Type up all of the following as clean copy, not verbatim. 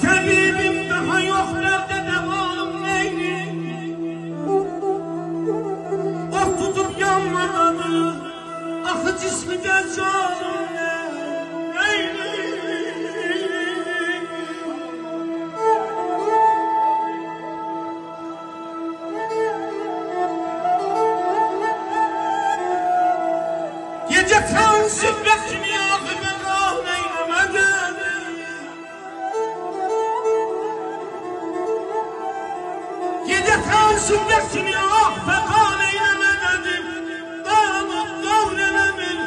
Tabibim daha yok nerede devam neydi? Ot tutup yanmadı, akı cismi de canım neydi? Gece kan sübbetini yakıp Allah neylemedi? Sünnetini affekan eylemedim. Dağılıp davrenemin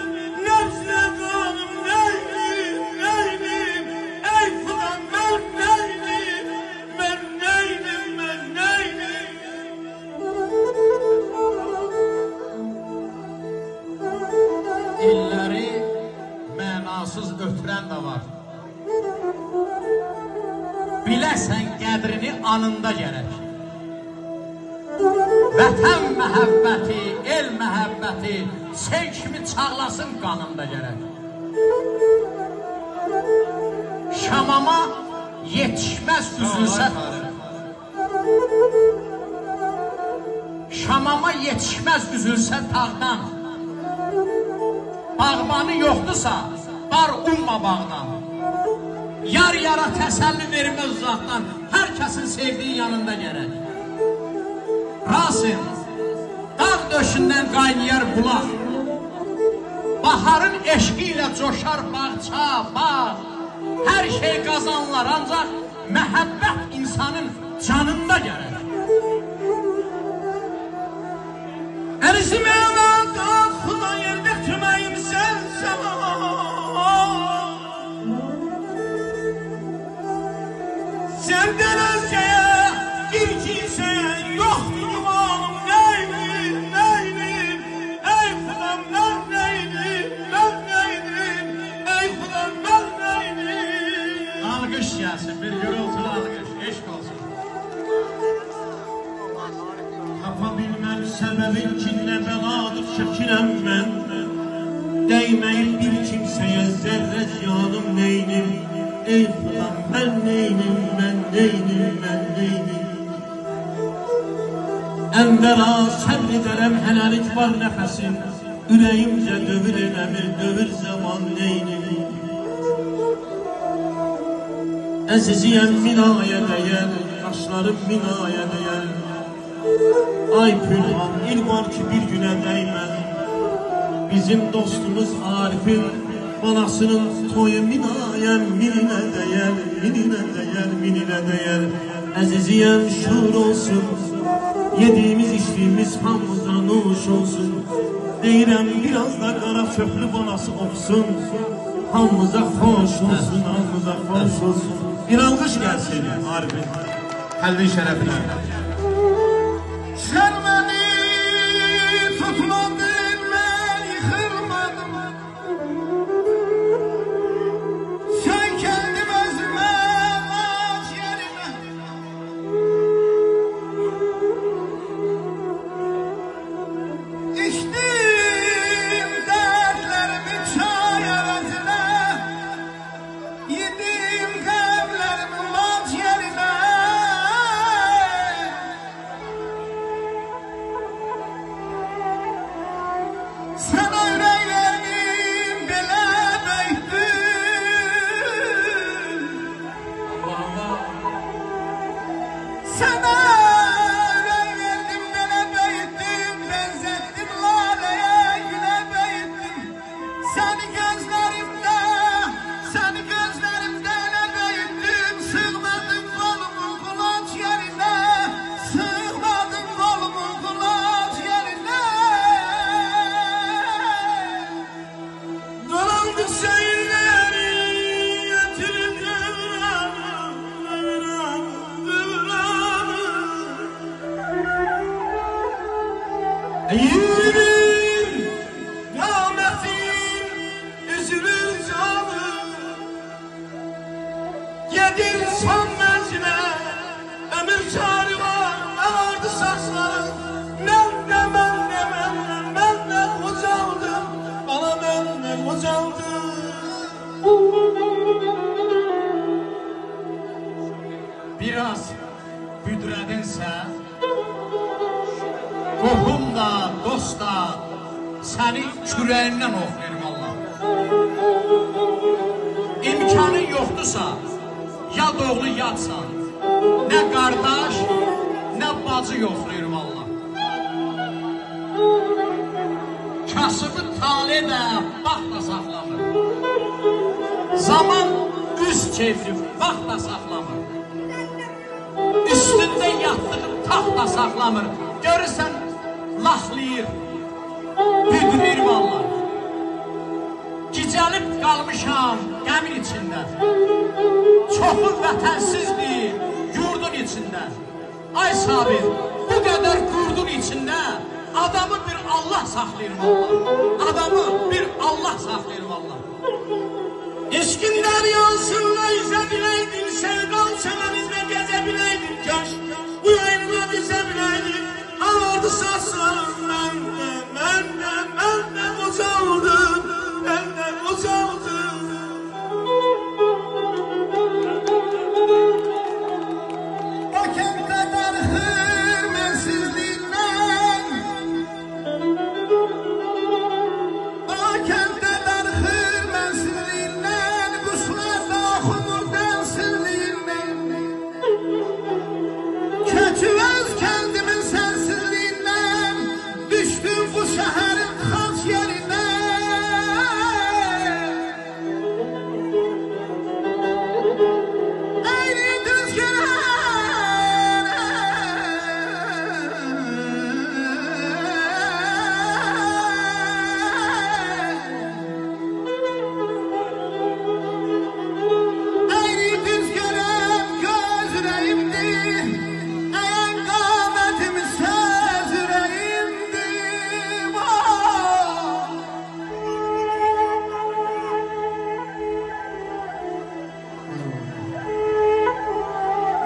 nefsine kanım neydim, neydim. Ey kudan ben neydim, ben neydim, ben neydim. İlleri mənasız ötürən də var. Biləsən qədrini anında gərək. Vətən məhəbbəti, el məhəbbəti sen kimi çağlasın qanımda gərək. Şamama yetişməz üzülsə Şamama yetişməz üzülsə tağdan. Bağbanı yoxdursa bar umma bağdan. Yar yara təsəlli verməz uzaqdan. Hər kəsin sevdiğin yanında gərək. Rasim, dağ döşündən qaynayar bulaq. Baharın eşqi ilə coşar bağça, bağ. Hər şey qazanlar ancaq məhəbbət insanın canında gərək. Ərizimə dağ xuda yerdə tüməyim sən səma. Səndən özgəyə bir kimsəyə yoxdur imanım neydim, neydim. Ey xudam mən neydim, mən neydim. Ey xudam mən neydim. Alqış gəlsin, bir gürültülü alqış, eşq olsun. Tapa bilməm səbəbin ki nə bəladır çəkirəm mən. Dəyməyib bir kimsəyə zərrə ziyanım neydim. Ey xudam mən neydim, mən neydim, mən neydim. Əmvəla səbr edərəm hələlik var nəfəsim. Ürəyimcə dövür eləmir, dövür zaman neydim. Əziziyəm minaya dəyər, qaşlarım minaya dəyər. Ay Pülhan, il var ki bir günə dəymən. Bizim dostumuz Arif'in balasının toyu minayəm, mininə dəyər, mininə dəyər, mininə dəyər. Əziziyəm şur olsun, yediğimiz içtiğimiz hamımıza nuş olsun. Deyirəm biraz da qara çöplü balası olsun. Hamımıza xoş olsun, hamımıza xoş olsun. Bir alqış gəlsin Arif'in qəlbin şərəfinə. Sen beni tutmadın, ben yıkılmadım. Sen kendim özüme, ağaç yerime. İçtim dertlerimi çay arasına. Yedim kalplerimi ağaç yerime. Sana yüreğim belə büyüdü. Sana yüreğim belə büyüdü. Benzettim laleye güne büyüdüm. Seni gözlerimde ele büyüdüm. Sığmadım kolumun kulaç yerine. Sığmadım kolumun kulaç yerine. Dolandık şehirleri yetirim devranım, Eğilir kâmetin, üzülür canım. Gedir son menzile, ömür çağrı var, ağardı saçlarım. Ben de kocaldım, bana ben de kocaldım. səni kürəyindən oxuyur valla. İmkanın yoxdursa, yad oğlu yadsan, nə qardaş, nə bacı yoxlayır valla. Kasıbı tale də baxt da saxlamır. Zaman üz keyfini vaxt da saxlamır. Üstündə yatdığın taxt da saxlamır. Görürsən, laxlayır, büdürür valla. Gicəlib qalmışam qəmin içində. Çoxu vətənsizdir yurdun içində. Ay Sabir, bu qədər qurdun içində adamı bir Allah saxlayır valla. Adamı bir Allah saxlayır valla. Eşkin deryasında yüze bileydin, sevdam sevenizle geze bileydin. Kaş bu yayınla bize bileydin. Ağırdı sarsam ben de uzaldım, ben de uzaldım. Bakın kadar hürmetsizliğinden, bakın kadar hürmetsizliğinden, kuşlarda okunur densizliğinden. Kötü öz kendimin sensizliğinden, düştüm bu şehrin halk yerine. Eğri düz Eğri düz gören göz yüreğimdi, eğen kâmetim söz yüreğimdi.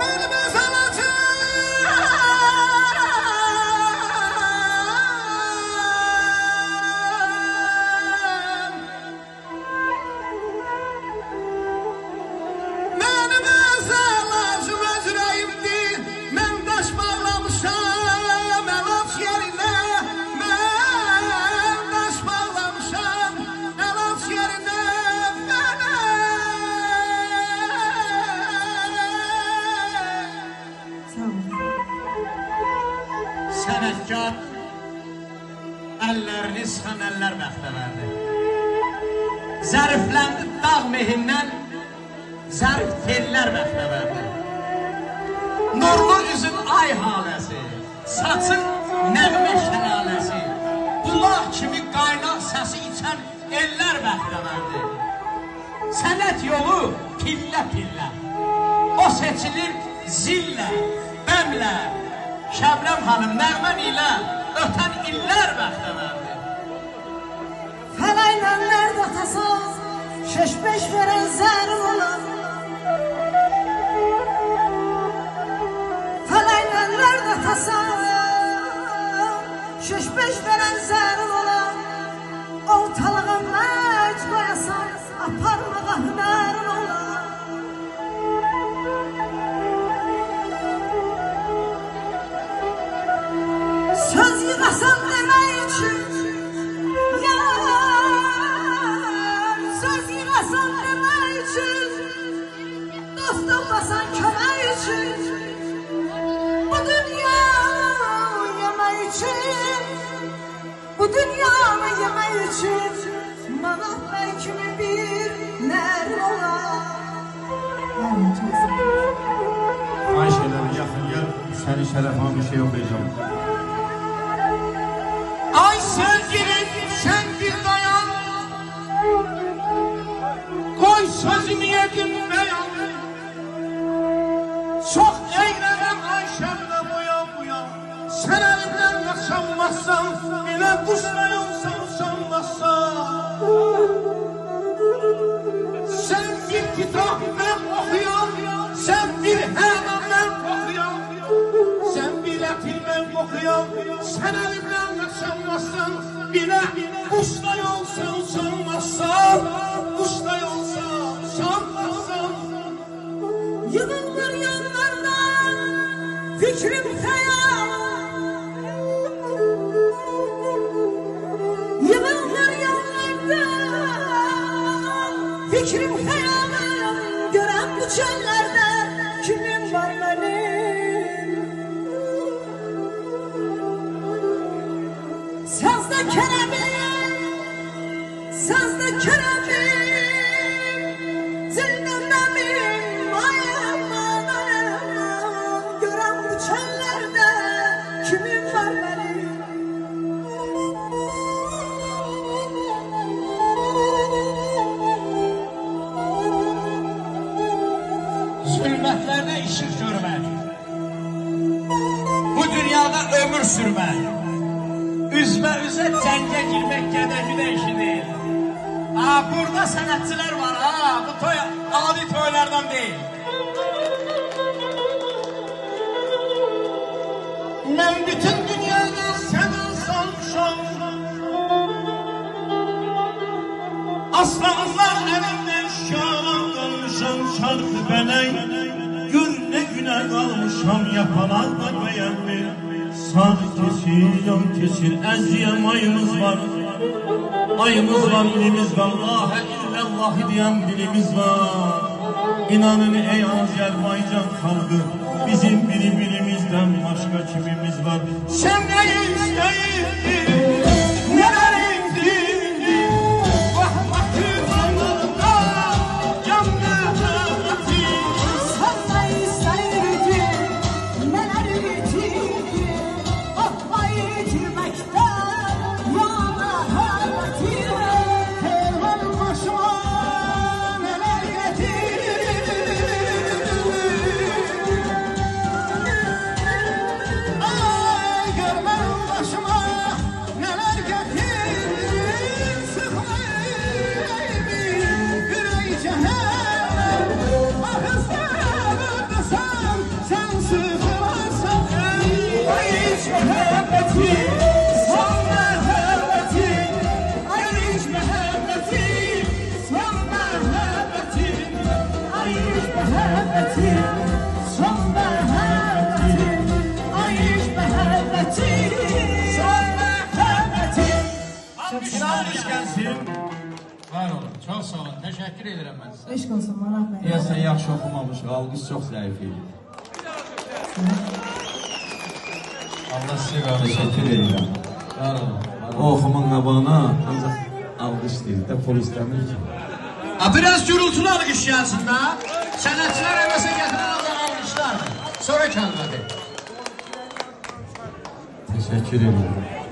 Benim ezelacım öz yüreğimdi, ben taş bağlamışam elaç yerine. Ben taş bağlamışam elaç yerine. Sənətkar əllərini sıxan əllər bəxtə verdi. Zərifləndi dağ mehindən, zərif tellər bəxtə verdi. Nurlu üzün ay haləsi, saçın nəğmə şəlaləsi, bulaq kimi qaynaq səsi içən ellər bəxtə verdi. Sənət yolu pillə-pillə, o seçilir zillə, bəmlə. Şəbnəm xanım nəğmən ilə ötən illər bəxtə verdi. Fələynənlər də tasaz, şeş-beş verən zərim olan. Fələynənlər də tasaz, şeş-beş verən zərim olan. Ortalığa məc qoyasan, aparmağa hünərin olan. Söz yığasan demək üçün, yar, söz yığasan demək üçün, dost olmasan kömək üçün, bu dünyanı yemək üçün, bu dünyanı yemək üçün, Manaf bəy kimi bir nərin olar. Ayşe ederim, yakın gel. Senin şerefine bir şey okuyacağım. Ay sevgilim sen bir dayan, koy sözümü yedim beyan. Çok eğlenen Ayşem'le buyan, sen elimden yaşanmazsan, bile kuşlayılsan usanmazsan. Sen bir kitap ben okuyan, sen bir hemen ben okuyan, sen bir etil ben okuyan, sen elimden yaşanmazsan, bile kuşla yolsa usanmazsan, kuşla yolsa usanmazsan. Yığılır yanlardan fikrim xəyal, yığılır Fikrim hayalım gören bu çöllerde kimim var benim? Sazda keremim, sazda keremim, zilden benim ayağımdan ayağımdan gören bu çöllerde kimim var benim? Zülmətlərdə işıq görmək, bu dünyada ömür sürmək, üzbə üzə cəngə girmək gədə-güdə işi deyil. Burada sənətçilər var, bu toy adi toylardan deyil. Ben bütün dünyada sana salmışam. Aslanlar elimde şaran kalmışam. Şarkı beley gül ne güne kalmışam. Yapalanlar beğenmir. Sar kesir, yan kesir. Eziyem ayımız var. Ayımız var, ilimiz var. La illallah diyen dilimiz var. İnanın ey Azerbaycan halkı, bizim birbirimizden başka kimimiz var? Sen ne isteydin, neler ettin? Vahmettin anlarında yandı rahmetin. Sen ne isteydin, neler getirdin? Ahmayı yitirmekten yana hürmetin. Kervan başıma neler getirdin? Ay görmem başıma neler getirdin? Sıkma yüreğimi, yüreği cehennem. Ah ıstırabındasam sen sıkılarsan. Ay hiç muhabbetin, son muhabbetin. Ay hiç muhabbetin, son muhabbetin. Ay hiç muhabbetin, son muhabbetin. Ay hiç muhabbetin, son muhabbetin. İnanmış gəlsin. Var olun, çox sağ olun, təşəkkür edirəm mən sizə. Eşq olsun Manaf bəy. Deyəsən yaxşı oxumamışıq, alqış çox zəif idi. Allah sizə qarşı. Təşəkkür edirəm. Var olun. O oxuman qabağına ancaq alqış deyil də, pul istəmir ki. Biraz gürültülü alqış gəlsin də. Sənətçilər əməsə gətirən azar alqışlar. Sonra kəlmədir. Təşəkkür edirəm.